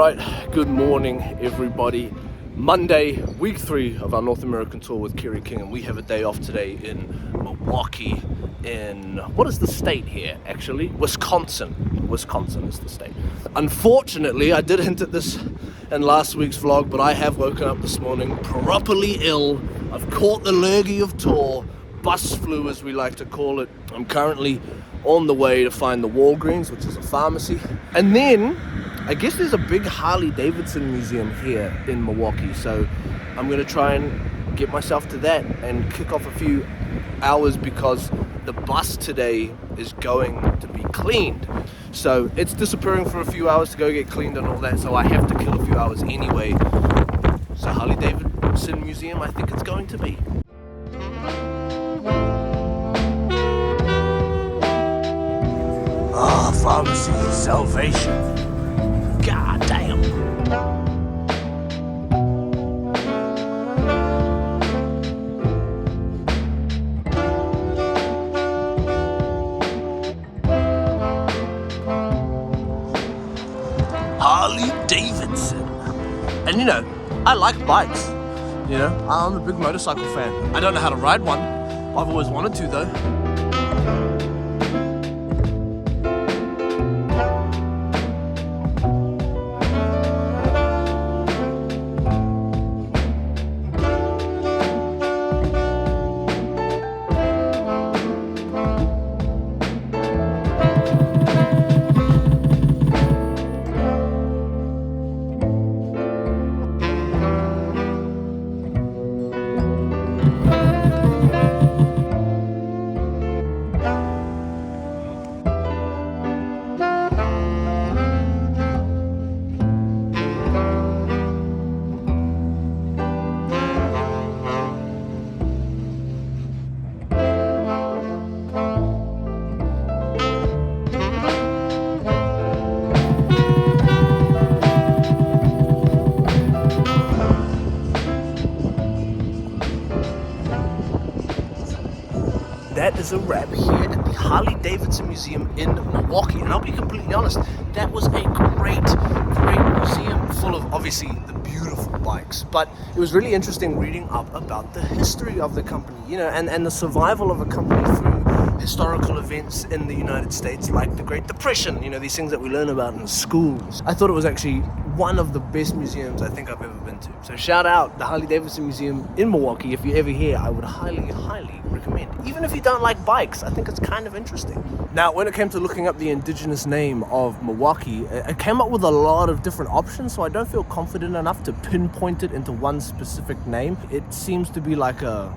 Alright, good morning everybody. Monday, week 3 of our North American tour with Kerry King, and we have a day off today in Milwaukee, in, what is the state here actually? Wisconsin. Wisconsin is the state. Unfortunately, I did hint at this in last week's vlog, but I have woken up this morning properly ill. I've caught the lurgy of tour, bus flu as we like to call it. I'm currently on the way to find the Walgreens, which is a pharmacy, and then I guess there's a big Harley Davidson museum here in Milwaukee, so I'm going to try and get myself to that and kick off a few hours because the bus today is going to be cleaned. So it's disappearing for a few hours to go get cleaned and all that, so I have to kill a few hours anyway. So Harley Davidson Museum, I think it's going to be. Pharmacy is salvation. God damn. Harley Davidson. And you know, I like bikes. You know, I'm a big motorcycle fan. I don't know how to ride one. I've always wanted to though. That is a wrap here at the Harley Davidson Museum in Milwaukee, and I'll be completely honest, that was a great museum full of obviously the beautiful bikes, but it was really interesting reading up about the history of the company, you know, and the survival of a company through historical events in the United States like the Great Depression, you know, these things that we learn about in schools. I thought it was actually one of the best museums I think I've ever been to. So shout out the Harley Davidson Museum in Milwaukee. If you're ever here, I would highly recommend. Even if you don't like bikes, I think it's kind of interesting. Now, when it came to looking up the indigenous name of Milwaukee, I came up with a lot of different options, so I don't feel confident enough to pinpoint it into one specific name. It seems to be like a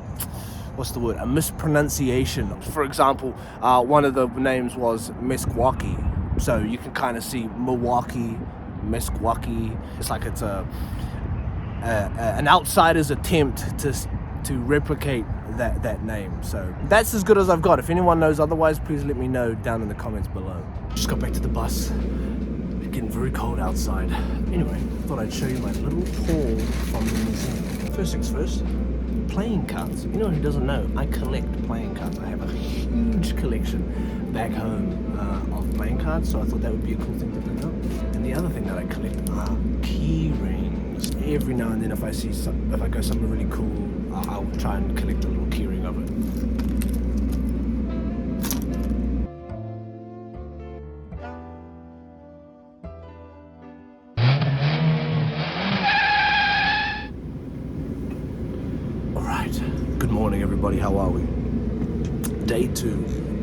mispronunciation. For example, one of the names was Meskwaki, so you can kind of see Milwaukee, Meskwaki. It's like it's an outsider's attempt to replicate that name. So that's as good as I've got. If anyone knows otherwise, please let me know down in the comments below. Just got back to the bus. It's getting very cold outside. Anyway, thought I'd show you my little haul from the museum. First things first, playing cards. Anyone who doesn't know, I collect playing cards. I have a huge collection back home of playing cards, so I thought that would be a cool thing to pick up. And the other thing that I collect are key rings. Every now and then, if I go somewhere really cool, I'll try and collect a little key ring of it. Alright, good morning everybody, how are we? Day 2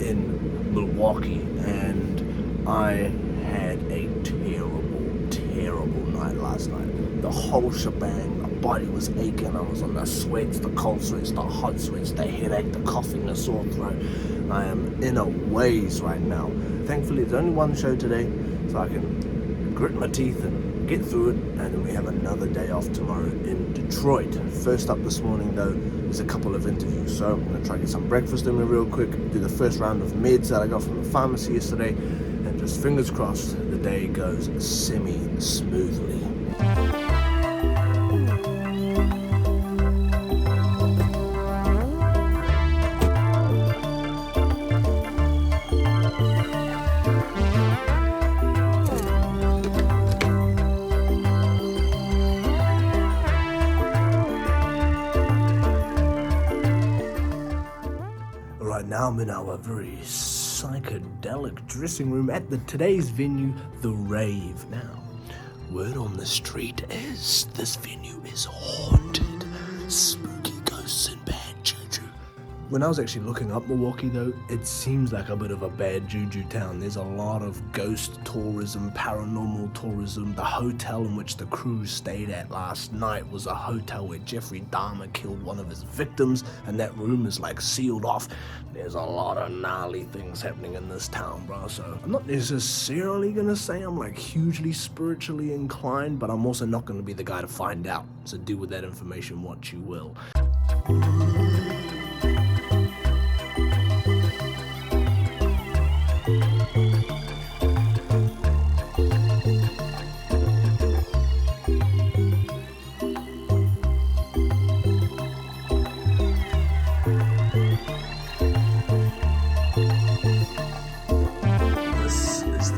in Milwaukee, and I had a terrible night last night. The whole shebang. Body was aching, I was on the sweats, the cold sweats, the hot sweats, the headache, the coughing, the sore throat. I am in a waze right now. Thankfully, there's only one show today, so I can grit my teeth and get through it, and then we have another day off tomorrow in Detroit. First up this morning, though, is a couple of interviews, so I'm going to try and get some breakfast in me real quick, do the first round of meds that I got from the pharmacy yesterday, and just fingers crossed the day goes semi-smoothly. right now I'm in our very psychedelic dressing room at today's venue, The Rave. Now, word on the street is this venue is haunted. Spooky ghosts and bad juju. When I was actually looking up Milwaukee though, it seems like a bit of a bad juju town. There's a lot of ghost tourism, paranormal tourism. The hotel in which the crew stayed at last night was a hotel where Jeffrey Dahmer killed one of his victims, and that room is like sealed off. There's a lot of gnarly things happening in this town, bro. So I'm not necessarily gonna say I'm like hugely spiritually inclined, but I'm also not gonna be the guy to find out. So do with that information what you will.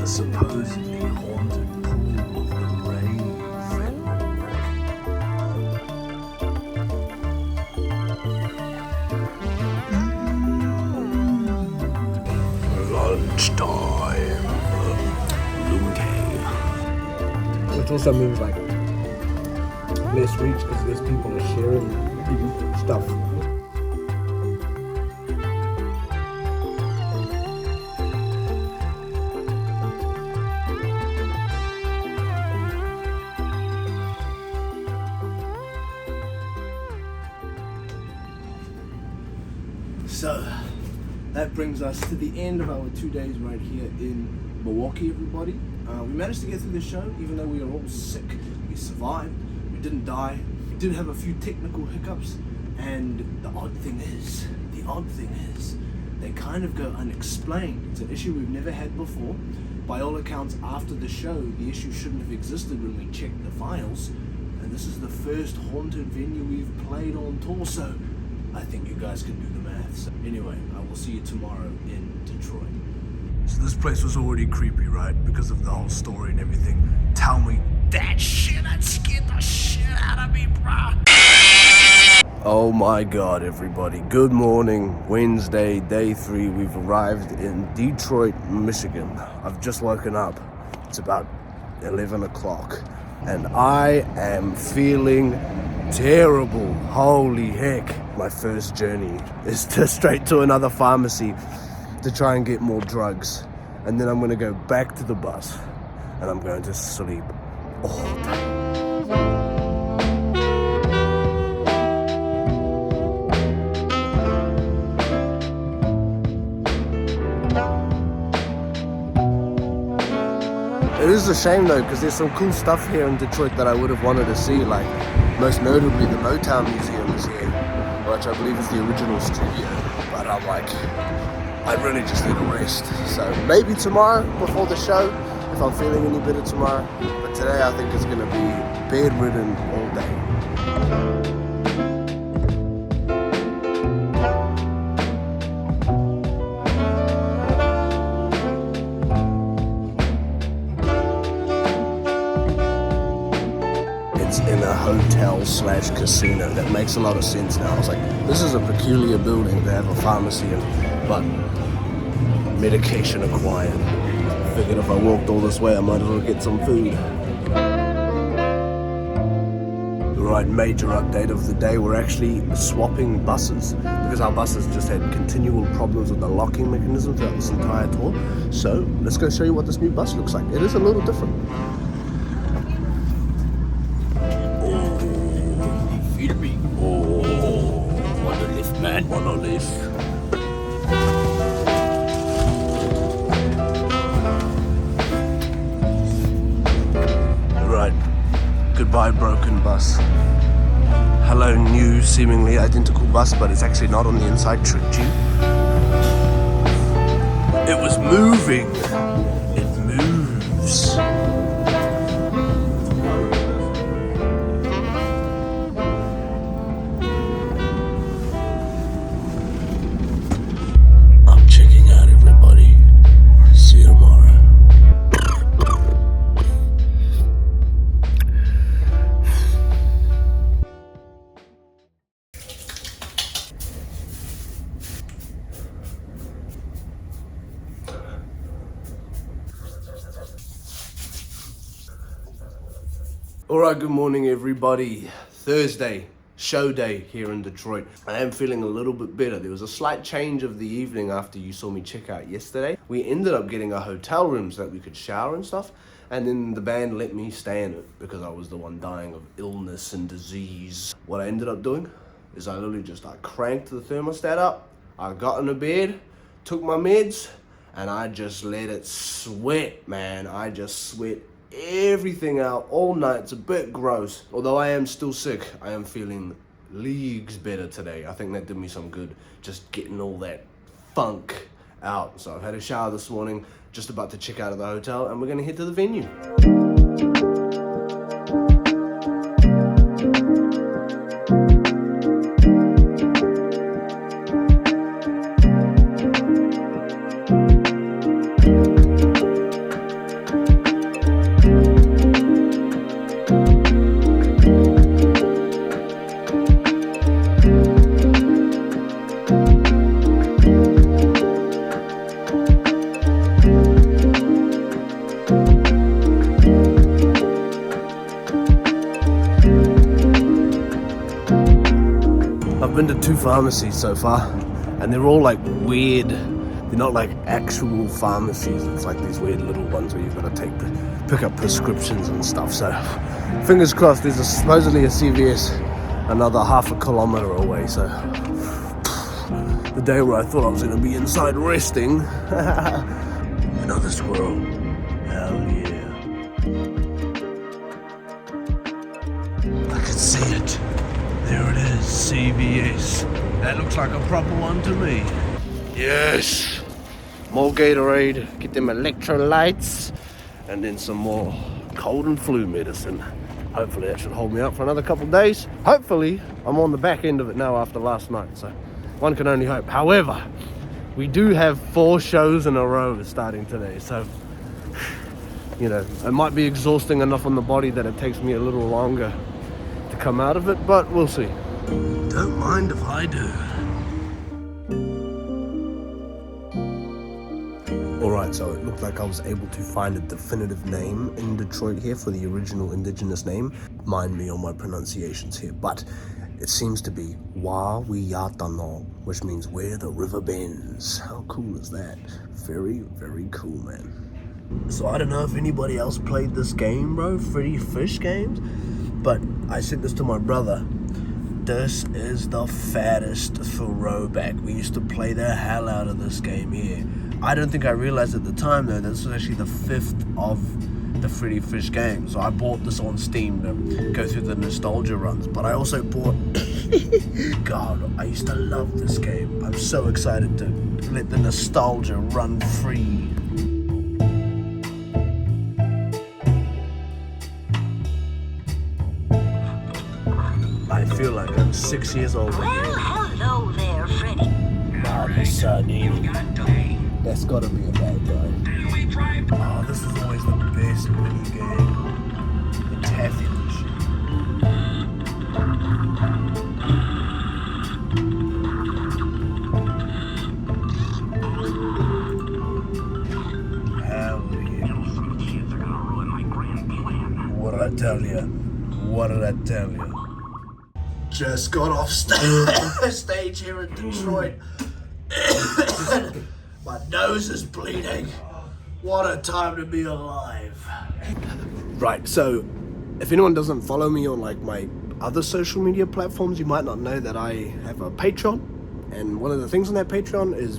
Supposedly haunted pool of the Rave in Milwaukee. Lunchtime. Lunte. Which also means like less reach because less people are sharing stuff. So that brings us to the end of our 2 days right here in Milwaukee, everybody. We managed to get through the show, even though we are all sick. We survived, we didn't die, we did have a few technical hiccups, and the odd thing is, they kind of go unexplained. It's an issue we've never had before. By all accounts, after the show, the issue shouldn't have existed when we checked the files, and this is the first haunted venue we've played on tour, so I think you guys can do the maths. Anyway, I will see you tomorrow in Detroit. So this place was already creepy, right? Because of the whole story and everything. Tell me that shit, that scared the shit out of me, bruh. Oh my God, everybody. Good morning, Wednesday, day 3. We've arrived in Detroit, Michigan. I've just woken up. It's about 11 o'clock. And I am feeling terrible. Holy heck. My first journey is straight to another pharmacy to try and get more drugs. And then I'm going to go back to the bus and I'm going to sleep all day. It is a shame though, because there's some cool stuff here in Detroit that I would have wanted to see, like most notably the Motown Museum is here, which I believe is the original studio. But I'm like, I really just need a rest. So maybe tomorrow before the show, if I'm feeling any better tomorrow. But today I think it's gonna be bedridden all day. In a hotel/casino. That makes a lot of sense now. I was like, this is a peculiar building to have a pharmacy in, but medication acquired. Figured if I walked all this way, I might as well get some food. Right, major update of the day. We're actually swapping buses because our buses just had continual problems with the locking mechanism throughout this entire tour. So let's go show you what this new bus looks like. It is a little different. Monolith. Right, goodbye broken bus. Hello new seemingly identical bus, but it's actually not on the inside. Tricked you. It was moving. It moves. Alright, good morning everybody. Thursday, show day here in Detroit. I am feeling a little bit better. There was a slight change of the evening after you saw me check out yesterday. We ended up getting a hotel room so that we could shower and stuff. And then the band let me stay in it because I was the one dying of illness and disease. What I ended up doing is I literally just cranked the thermostat up. I got in the bed, took my meds, and I just let it sweat, man. I just sweat everything out all night. It's a bit gross. Although I am still sick, I am feeling leagues better today. I think that did me some good, just getting all that funk out. So I've had a shower this morning, just about to check out of the hotel, and we're gonna head to the venue. I've been to 2 pharmacies so far, and they're all like weird. They're not like actual pharmacies. It's like these weird little ones where you've got to pick up prescriptions and stuff. So fingers crossed, there's supposedly a CVS another half a kilometer away. So the day where I thought I was going to be inside resting, another squirrel. Hell yeah. I can see it. There it is, CVS. That looks like a proper one to me. Yes! More Gatorade, get them electrolytes, and then some more cold and flu medicine. Hopefully that should hold me up for another couple of days. Hopefully, I'm on the back end of it now after last night, so one can only hope. However, we do have 4 shows in a row starting today, so you know, it might be exhausting enough on the body that it takes me a little longer to come out of it, but we'll see. Don't mind if I do. Alright, so it looked like I was able to find a definitive name in Detroit here for the original indigenous name. Mind me on my pronunciations here, but it seems to be Wawiyatano, which means where the river bends. How cool is that? Very, very cool, man. So I don't know if anybody else played this game, bro, Freddy Fish games, but I sent this to my brother. This is the fattest throwback. We used to play the hell out of this game here. I don't think I realized at the time though, this was actually the 5th of the Freddy Fish games. So I bought this on Steam to go through the nostalgia runs, but I also bought, God, I used to love this game. I'm so excited to let the nostalgia run free. I feel like I'm 6 years old again. Well, hello there, Freddy. Mama Sunny. That's gotta be a bad guy. Oh, this is always the best mini game. The taffy machine. Hell yeah. What did I tell you? What did I tell you? Just got off stage here in Detroit. My nose is bleeding. What a time to be alive. Right, so if anyone doesn't follow me on like my other social media platforms, you might not know that I have a Patreon. And one of the things on that Patreon is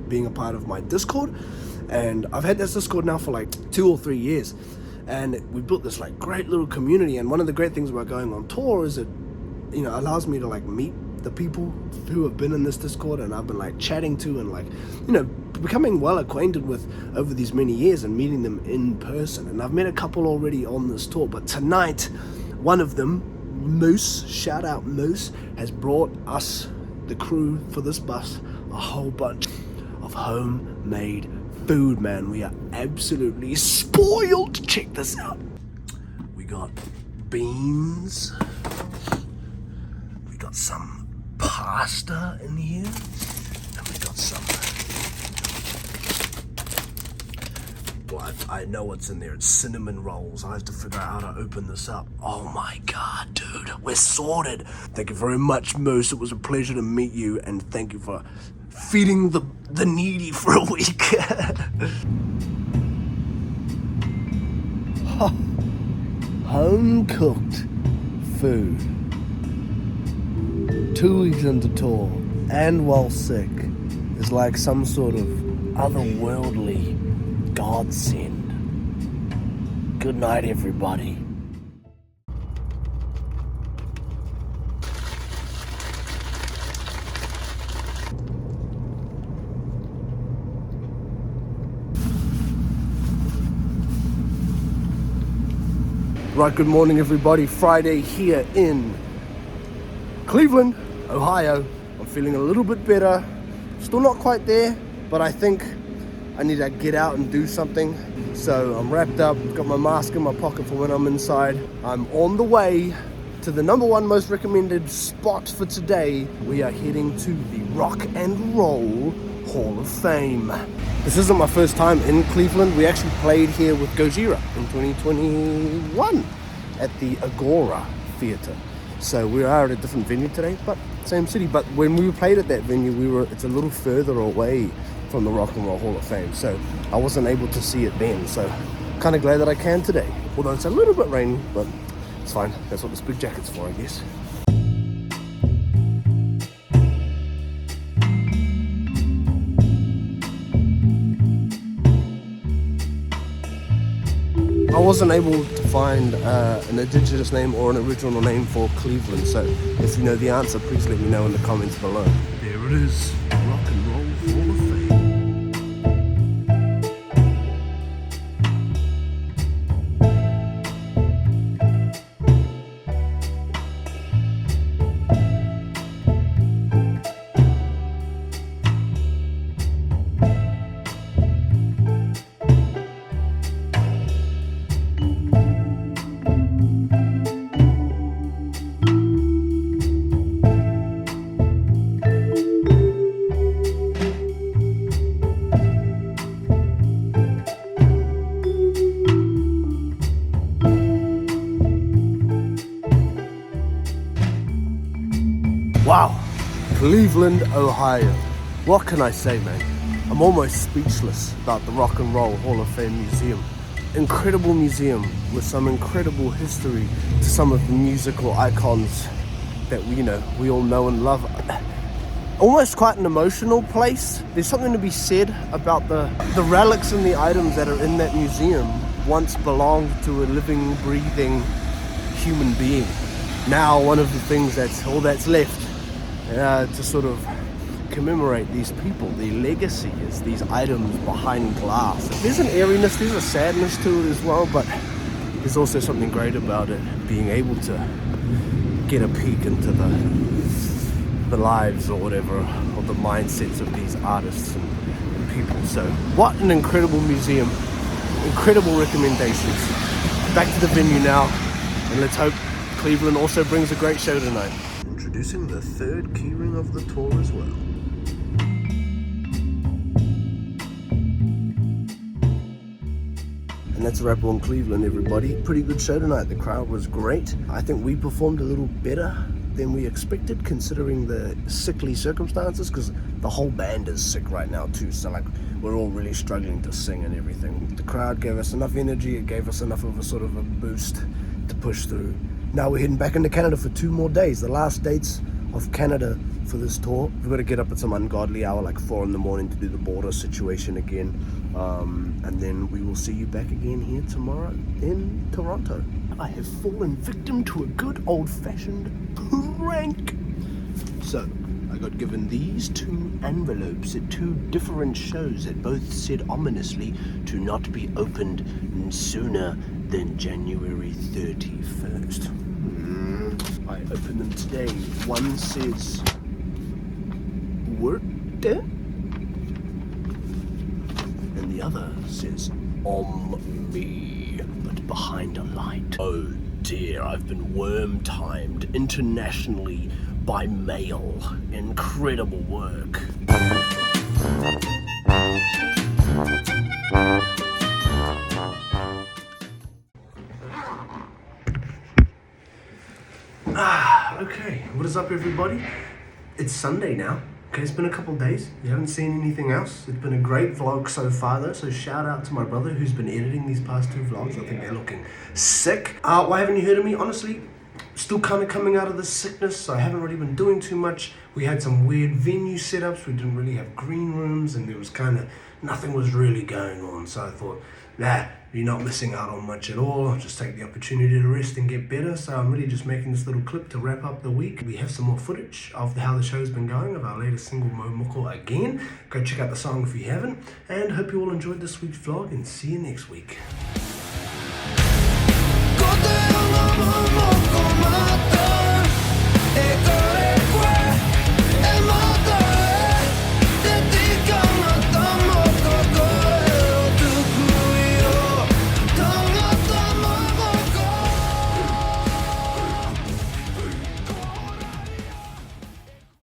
being a part of my Discord. And I've had this Discord now for like 2 or 3 years. And we built this like great little community. And one of the great things about going on tour is it, you know, allows me to like meet the people who have been in this Discord and I've been like chatting to and like, you know, becoming well acquainted with over these many years and meeting them in person. And I've met a couple already on this tour, but tonight, one of them, Moose, shout out Moose, has brought us, the crew for this bus, a whole bunch of homemade food, man. We are absolutely spoiled. Check this out. We got beans. We got some pasta in here, and we got some Well, I know what's in there. It's cinnamon rolls. I have to figure out how to open this up. Oh my god, dude. We're sorted. Thank you very much, Moose. It was a pleasure to meet you, and thank you for feeding the needy for a week. Home-cooked food. 2 weeks into tour, and while sick, is like some sort of otherworldly godsend. Good night, everybody. Right, good morning, everybody. Friday here in Cleveland, Ohio. I'm feeling a little bit better. Still not quite there, but I think I need to get out and do something. So I'm wrapped up, got my mask in my pocket for when I'm inside. I'm on the way to the #1 most recommended spot for today. We are heading to the Rock and Roll Hall of Fame. This isn't my first time in Cleveland. We actually played here with Gojira in 2021 at the Agora Theatre. So we are at a different venue today, but same city. But when we played at that venue, it's a little further away from the Rock and Roll Hall of Fame. So I wasn't able to see it then. So kind of glad that I can today. Although it's a little bit rainy, but it's fine. That's what this big jacket's for, I guess. I wasn't able to find an indigenous name or an original name for Cleveland, so if you know the answer, please let me know in the comments below. There it is, Rock and Roll Hall of Fame. Wow, Cleveland, Ohio. What can I say, man? I'm almost speechless about the Rock and Roll Hall of Fame Museum. Incredible museum with some incredible history to some of the musical icons that we all know and love. Almost quite an emotional place. There's something to be said about the relics and the items that are in that museum once belonged to a living, breathing human being. Now one of the things that's all that's left to sort of commemorate these people, their legacy is these items behind glass. There's an airiness, there's a sadness to it as well, but there's also something great about it, being able to get a peek into the lives or whatever, or the mindsets of these artists and people. So what an incredible museum, incredible recommendations. Back to the venue now, and let's hope Cleveland also brings a great show tonight. Introducing the third keyring of the tour as well. And that's a wrap on Cleveland, everybody. Pretty good show tonight. The crowd was great. I think we performed a little better than we expected, considering the sickly circumstances, because the whole band is sick right now too. So we're all really struggling to sing and everything. The crowd gave us enough energy. It gave us enough of a sort of a boost to push through. Now we're heading back into Canada for 2 more days. The last dates of Canada for this tour. We've got to get up at some ungodly hour, like 4 in the morning, to do the border situation again. And then we will see you back again here tomorrow in Toronto. I have fallen victim to a good old-fashioned prank. So I got given these 2 envelopes at 2 different shows that both said ominously to not be opened sooner than January 31st. I opened them today. One says worked, and the other says me, but behind a light. Oh dear, I've been worm-timed internationally by mail. Incredible work. What is up, everybody? It's Sunday now. Okay, it's been a couple days. You haven't seen anything else. It's been a great vlog so far though, so shout out to my brother who's been editing these past 2 vlogs. I think they're looking sick. Why haven't you heard of me? Honestly, still kind of coming out of the sickness, so I haven't really been doing too much. We had some weird venue setups. We didn't really have green rooms, and there was kind of nothing was really going on. So I thought, you're not missing out on much at all. I'll just take the opportunity to rest and get better. So I'm really just making this little clip to wrap up the week. We have some more footage of how the show's been going, of our latest single, Mo Moko again. Go check out the song if you haven't. And hope you all enjoyed this week's vlog, and see you next week.